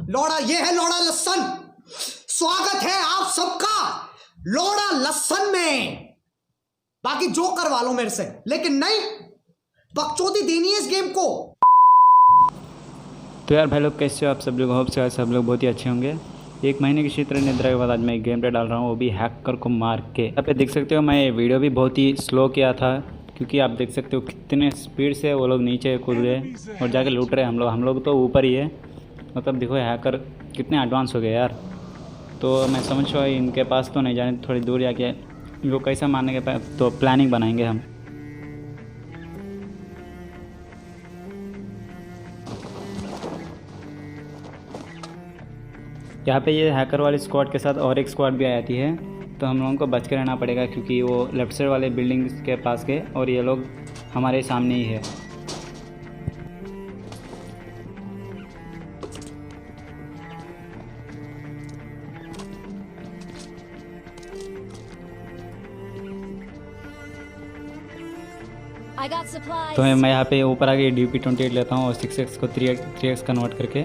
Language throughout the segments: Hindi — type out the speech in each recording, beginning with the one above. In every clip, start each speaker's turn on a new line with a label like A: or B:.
A: लौड़ा, ये है लौड़ा लस्सन। स्वागत है आप सबका लौड़ा लस्सन में। बाकी जो करवा लो मेरे से, लेकिन नहीं, बकचोदी देनी है इस गेम को।
B: तो यार भाई लोग कैसे हो आप सब लोग? होप से सब लोग बहुत ही अच्छे होंगे। एक महीने की शीतल निद्रा के बाद आज मैं एक गेम प्ले डाल रहा हूँ, वो भी हैकर को मार के। यहाँ पे देख सकते हो मैं वीडियो भी बहुत ही स्लो किया था, क्योंकि आप देख सकते हो कितने स्पीड से वो लोग नीचे कूद रहे और जाके लूट रहे। हम लोग तो ऊपर ही है। मतलब देखो हैकर कितने एडवांस हो गए यार। तो मैं समझ रहा इनके पास तो नहीं जाने, थोड़ी दूर जाके इनको कैसे मारने के पास तो प्लानिंग बनाएंगे हम। यहाँ पे ये हैकर वाली स्क्वाड के साथ और एक स्क्वाड भी आ जाती है, तो हम लोगों को बच के रहना पड़ेगा, क्योंकि वो लेफ्ट साइड वाले बिल्डिंग के पास गए और ये लोग हमारे सामने ही है। तो मैं यहाँ पे ऊपर आके DP-28 लेता हूँ और 6x को 3x कन्वर्ट करके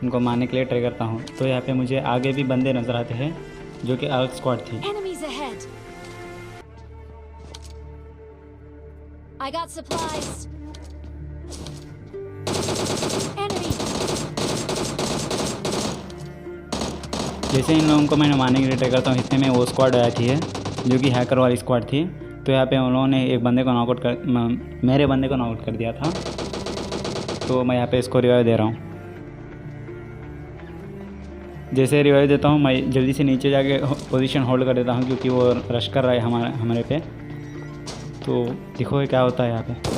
B: उनको मारने के लिए ट्राई करता हूँ। तो यहाँ पे मुझे आगे भी बंदे नज़र आते हैं, जो कि अलग स्क्वाड थी।
C: I got supplies.
B: जैसे इन लोगों को मैंने मारने के लिए ट्राई करता हूँ, इतने में वो स्क्वाड आ जाती है जो कि हैकर वाली स्क्वाड थी। तो यहाँ पे उन लोगों ने एक बंदे को नॉकआउट कर मेरे बंदे को नॉकआउट कर दिया था। तो मैं यहाँ पे इसको रिवाइव दे रहा हूँ। जैसे रिवाइव देता हूँ मैं जल्दी से नीचे जाके पोजीशन होल्ड कर देता हूँ, क्योंकि वो रश कर रहा है हमारे पे। तो देखो क्या होता है यहाँ पे।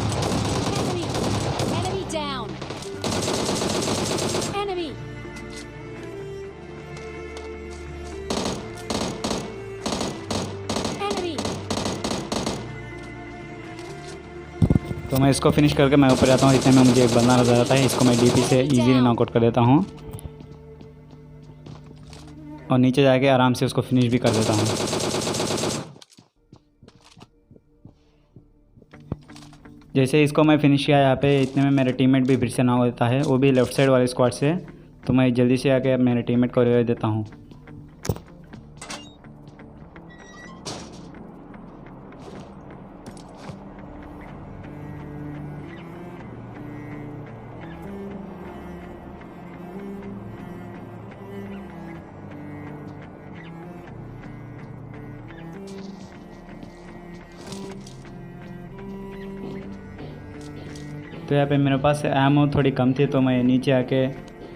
B: तो मैं इसको फिनिश करके मैं ऊपर जाता हूँ। इतने में मुझे एक बंदा नजर आता है, इसको मैं DP से इजीली नॉकआउट कर देता हूँ और नीचे जाके आराम से उसको फिनिश भी कर देता हूँ। जैसे इसको मैं फिनिश किया यहाँ पे, इतने में मेरे टीममेट भी फिर से नॉक होता है, वो भी लेफ्ट साइड वाले स्क्वाड से। तो मैं जल्दी से आके मेरे टीममेट को रिवाइव देता हूँ। तो यहाँ पे मेरे पास एमओ थोड़ी कम थी, तो मैं नीचे आके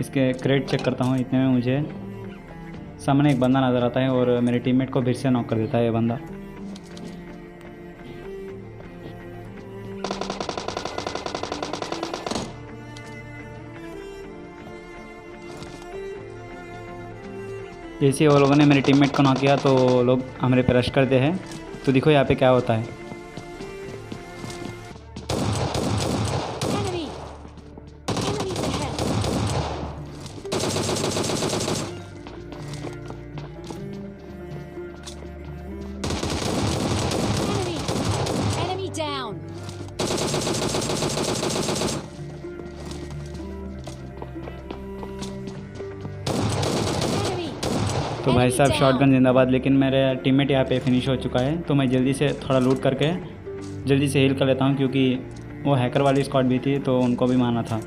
B: इसके क्रेट चेक करता हूँ। इतने में मुझे सामने एक बंदा नज़र आता है और मेरे टीममेट को फिर से नॉक कर देता है ये बंदा। जैसे वो लोगों ने मेरे टीममेट को नॉक किया तो वो लोग हमारे पे रश करते हैं। तो देखो यहाँ पे क्या होता है। तो भाई साहब शॉटगन जिंदाबाद। लेकिन मेरे टीममेट यहाँ पे फिनिश हो चुका है, तो मैं जल्दी से थोड़ा लूट करके जल्दी से हील कर लेता हूँ, क्योंकि वो हैकर वाली स्क्वाड भी थी तो उनको भी मारना था।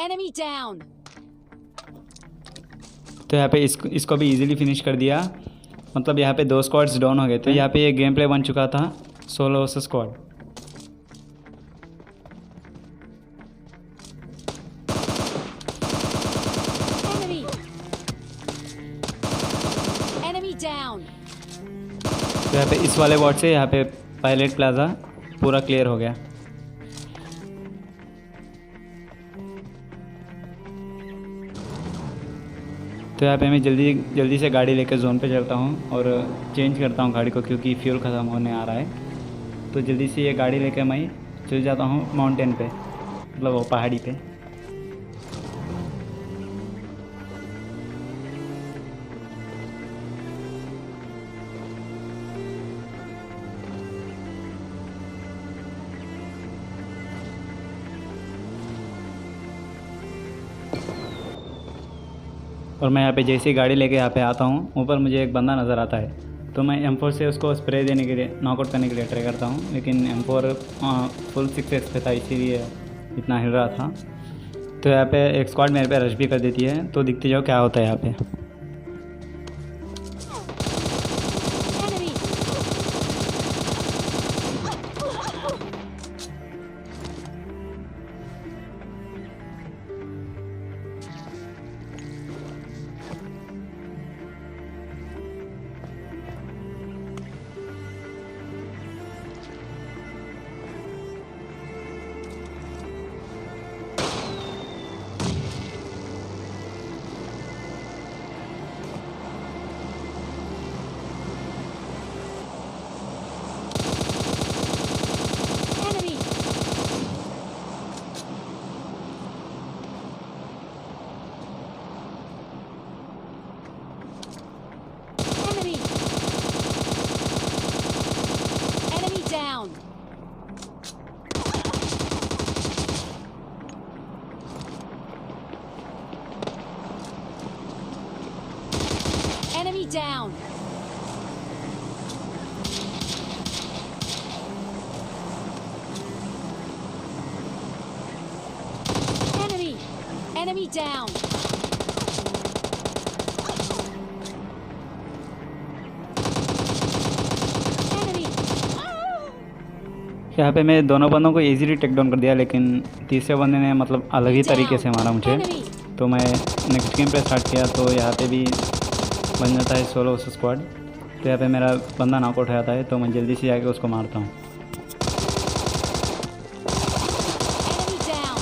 C: Enemy down.
B: तो यहाँ पे इसको भी इजीली फिनिश कर दिया। मतलब यहाँ पे 2 स्क्वाड्स डाउन हो गए थे। यहाँ पे ये गेम प्ले बन चुका था solo versus squad.
C: Enemy down.
B: तो यहाँ पे इस वाले वार्ड से यहाँ पे पायलट प्लाजा पूरा क्लियर हो गया। तो यहाँ पे मैं जल्दी से गाड़ी लेकर जोन पे चलता हूँ और चेंज करता हूँ गाड़ी को, क्योंकि फ्यूल ख़त्म होने आ रहा है। तो जल्दी से ये गाड़ी लेकर मैं चल जाता हूँ माउंटेन पे, मतलब वो पहाड़ी पे। और मैं यहाँ पे जैसे ही गाड़ी लेके यहाँ पे आता हूँ, ऊपर मुझे एक बंदा नज़र आता है। तो मैं M4 से उसको स्प्रे देने के लिए, नॉकआउट करने के लिए ट्राई करता हूँ, लेकिन M4 फुल 6x पे था, इसीलिए इतना हिल रहा था। तो यहाँ पे एक स्क्वाड मेरे पे रश भी कर देती है। तो दिखते जाओ क्या होता है यहाँ पे।
C: Enemy! Enemy! Enemy down! Enemy down! Enemy! Enemy down! Enemy!
B: यहाँ पे मैं दोनों बंदों को इजीली टेक डाउन कर दिया, लेकिन तीसरे बंदे ने मतलब अलग ही तरीके से मारा मुझे।
C: Enemy!
B: तो मैं नेक्स्ट गेम पे स्टार्ट किया, तो यहाँ पे भी बन जाता है सोलो वर्सेस स्क्वाड। तो यहाँ पे मेरा बंदा नॉकआउट हो जाता है, तो मैं जल्दी से जाके उसको मारता हूँ।
C: Enemy down!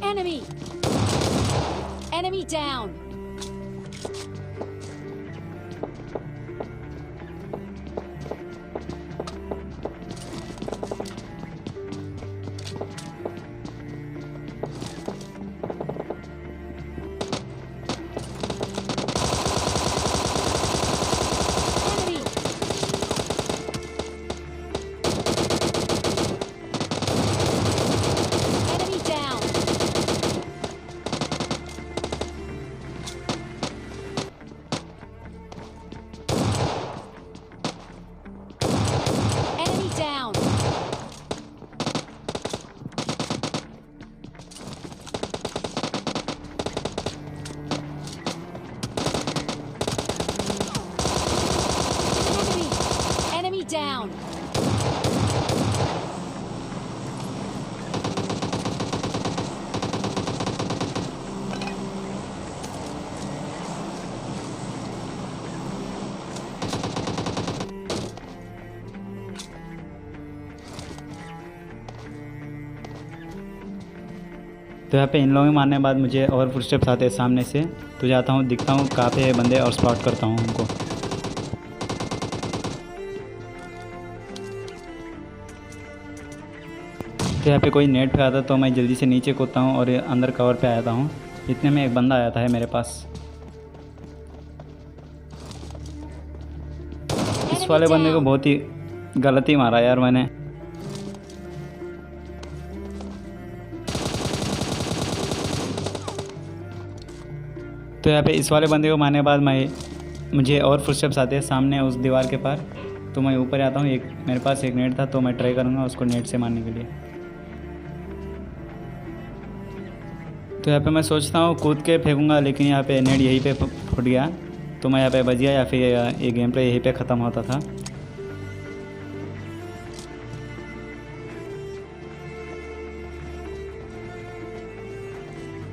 C: Enemy! Enemy down! Enemy! Enemy down! Enemy down! Enemy! Enemy down!
B: तो यहाँ पे इन लोगों के मारने के बाद मुझे और फुटस्टेप्स आते हैं सामने से। तो जाता हूँ, दिखता हूँ कहाँ पे है बंदे और स्पॉट करता हूँ उनको। तो यहाँ पे कोई नेट पे आता, तो मैं जल्दी से नीचे कूदता हूँ और अंदर कवर पे आता हूँ। इतने में एक बंदा आया था है मेरे पास। इस वाले बंदे को बहुत ही गलत ही मारा यार मैंने। तो यहाँ पे इस वाले बंदे को मारने के बाद मुझे और फुटस्टेप्स आते हैं सामने उस दीवार के पार। तो मैं ऊपर आता हूँ। एक मेरे पास एक नेट था, तो मैं ट्राई करूँगा उसको नेट से मारने के लिए। तो यहाँ पे मैं सोचता हूँ कूद के फेंकूँगा, लेकिन यहाँ पे नेट यहीं पे फूट गया। तो मैं यहाँ पे बच गया, या फिर ये गेम प्ले यहीं पे ख़त्म होता था।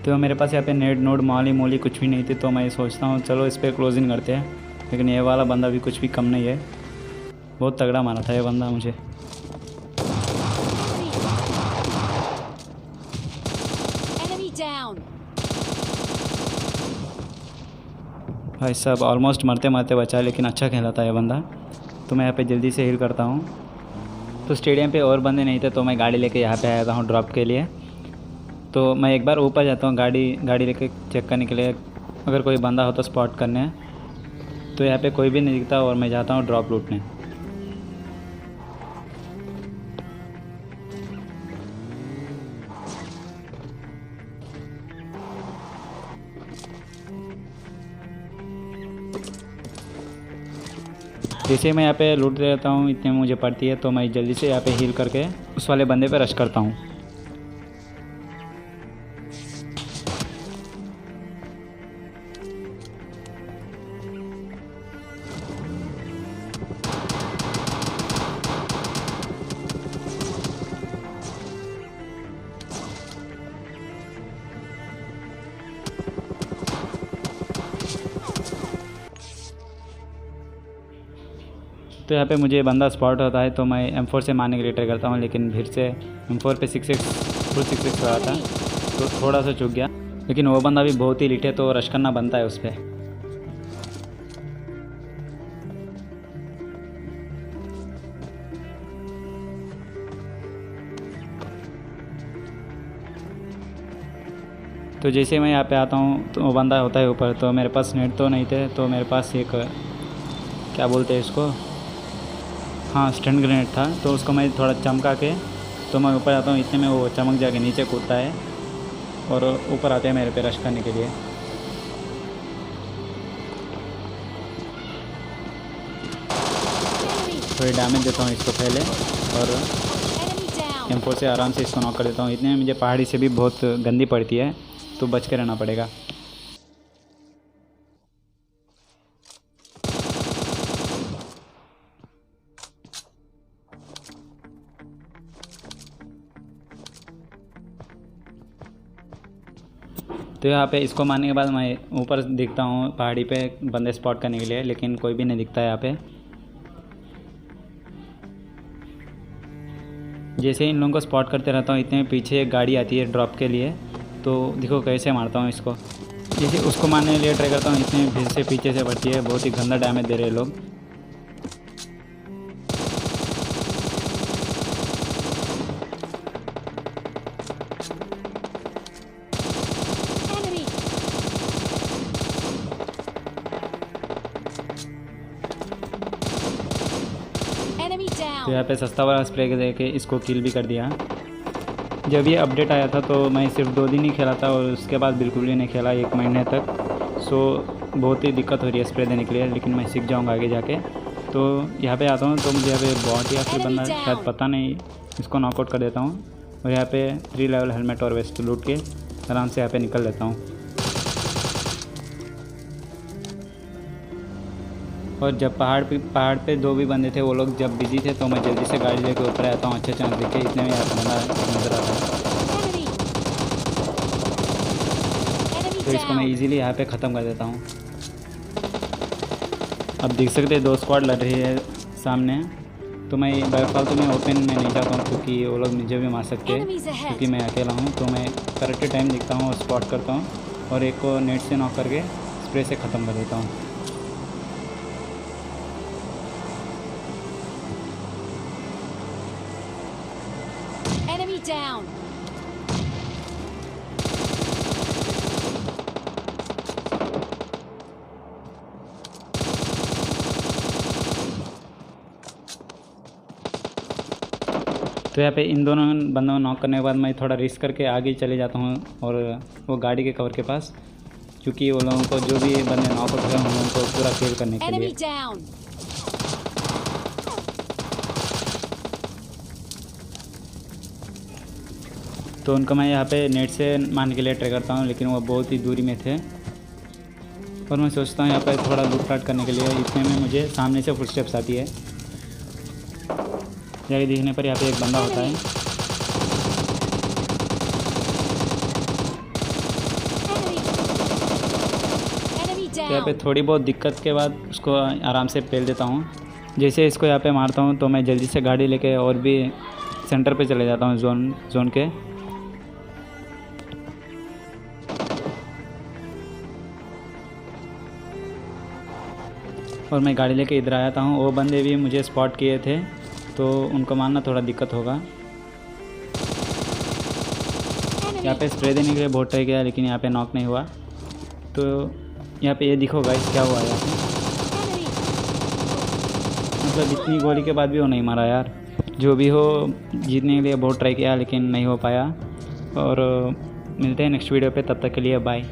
B: तो मेरे पास यहाँ पे नेट नोड माली मोली कुछ भी नहीं थी, तो मैं सोचता हूँ चलो इस पर क्लोजिंग करते हैं। लेकिन ये वाला बंदा भी कुछ भी कम नहीं है, बहुत तगड़ा मारा था ये बंदा मुझे।
C: Enemy down.
B: भाई साहब ऑलमोस्ट मरते मरते बचा, लेकिन अच्छा खेला था ये बंदा। तो मैं यहाँ पे जल्दी से हील करता हूँ। तो स्टेडियम पे और बंदे नहीं थे, तो मैं गाड़ी लेके यहाँ पे आया था हूँ ड्रॉप के लिए। तो मैं एक बार ऊपर जाता हूँ गाड़ी लेके चेक करने के लिए, अगर कोई बंदा हो तो स्पॉट करने। तो यहाँ पे कोई भी नहीं दिखता और मैं जाता हूँ ड्रॉप लूटने। जैसे मैं यहाँ पे लूट रहता हूँ इतने मुझे पड़ती है, तो मैं जल्दी से यहाँ पे हील करके उस वाले बंदे पे रश करता हूँ। तो यहाँ पे मुझे बंदा स्पॉट होता है, तो मैं M4 से मारने के लिए ट्राई करता हूँ, लेकिन फिर से M4 पे 6x फुल 6x रहा था, तो थोड़ा सा चूक गया। लेकिन वो बंदा भी बहुत ही लिट है, तो रश करना बनता है उस पर। तो जैसे मैं यहाँ पे आता हूँ तो वो बंदा होता है ऊपर। तो मेरे पास नेट तो नहीं थे, तो मेरे पास एक क्या बोलते हैं इसको, हाँ स्टन ग्रेनेड था। तो उसको मैं थोड़ा चमका के तो मैं ऊपर आता हूँ, इतने में वो चमक जाके नीचे कूदता है और ऊपर आते हैं मेरे पे रश करने के लिए। थोड़ी डैमेज देता हूँ इसको पहले और
C: Enemy down.
B: M4 से आराम से इसको नॉक कर देता हूँ। इतने में मुझे पहाड़ी से भी बहुत गंदी पड़ती है, तो बच के रहना पड़ेगा। तो यहाँ पे इसको मारने के बाद मैं ऊपर दिखता हूँ पहाड़ी पे बंदे स्पॉट करने के लिए, लेकिन कोई भी नहीं दिखता है यहाँ पे। जैसे इन लोगों को स्पॉट करते रहता हूँ, इतने में पीछे एक गाड़ी आती है ड्रॉप के लिए। तो देखो कैसे मारता हूँ इसको, जैसे उसको मारने के लिए ट्राई करता हूँ, इतने में फिर से पीछे से बढ़ती है। बहुत ही गंदा डैमेज दे रहे हैं लोग।
C: Enemy. Enemy
B: तो
C: down.
B: यहाँ पे सस्ता वाला स्प्रे दे के इसको किल भी कर दिया। जब ये अपडेट आया था तो मैं सिर्फ 2 दिन ही खेला था और उसके बाद बिल्कुल भी नहीं खेला 1 महीने तक। सो बहुत ही दिक्कत हो रही है स्प्रे देने के लिए, लेकिन मैं सीख जाऊँगा आगे जाके। तो यहाँ पे आता हूँ तो मुझे यहाँ पे बॉट या फिर बंदा शायद पता नहीं, इसको नॉकआउट कर देता हूँ और यहाँ पे 3 लेवल हेलमेट और वेस्ट लूट के आराम से यहाँ पे निकल लेता हूँ। और जब पहाड़ पे 2 भी बंदे थे, वो लोग जब बिजी थे, तो मैं जल्दी से गाड़ी लेके ऊपर आता हूँ अच्छे चांस देखे। इतने में यहाँ पे बंदा नजर आता है,
C: Enemy.
B: तो
C: Enemy
B: इसको मैं
C: down.
B: इजीली यहाँ पे ख़त्म कर देता हूँ। अब देख सकते हैं 2 स्क्वाड लड़ रही है सामने। तो मैं बेफालतू में ओपन में नहीं जाता हूँ, क्योंकि वो लोग मुझे भी मार सकते हैं,
C: Enemies ahead.
B: क्योंकि मैं अकेला हूँ। तो मैं करेक्ट टाइम देखता हूँ और स्पॉट करता हूँ और एक को नेट से नॉक करके स्प्रे से ख़त्म कर देता हूँ।
C: Enemy down.
B: तो यहाँ पे इन दोनों बंदों को नॉक करने के बाद मैं थोड़ा रिस्क करके आगे चले जाता हूँ और वो गाड़ी के कवर के पास, क्योंकि वो लोगों को जो भी बंदे नॉक उठ रहे हैं उनको पूरा किल करने के लिए।
C: Enemy down.
B: तो उनको मैं यहाँ पे नेट से मारने के लिए ट्राई करता हूँ, लेकिन वो बहुत ही दूरी में थे। और मैं सोचता हूँ यहाँ पे थोड़ा लूटपाट करने के लिए, इतने में मुझे सामने से फुटस्टेप्स आती है। जाके देखने पर यहाँ पे एक बंदा होता है। यहाँ पे
C: down.
B: थोड़ी बहुत दिक्कत के बाद उसको आराम से पेल देता हूँ। जैसे इसको यहाँ पे मारता हूँ तो मैं जल्दी से गाड़ी लेके और भी सेंटर पे चले जाता हूँ जोन के। और मैं गाड़ी लेके इधर आया था हूँ। वो बंदे भी मुझे स्पॉट किए थे तो उनको मारना थोड़ा दिक्कत होगा। यहाँ पे स्प्रे देने के लिए बहुत ट्राई किया लेकिन यहाँ पे नॉक नहीं हुआ। तो यहाँ पे ये दिखो गाइस क्या हुआ यहाँ पे,
C: Enemy.
B: मतलब इतनी गोली के बाद भी वो नहीं मारा यार। जो भी हो, जीतने के लिए बहुत ट्राई किया लेकिन नहीं हो पाया। और मिलते हैं नेक्स्ट वीडियो पे, तब तक के लिए बाय।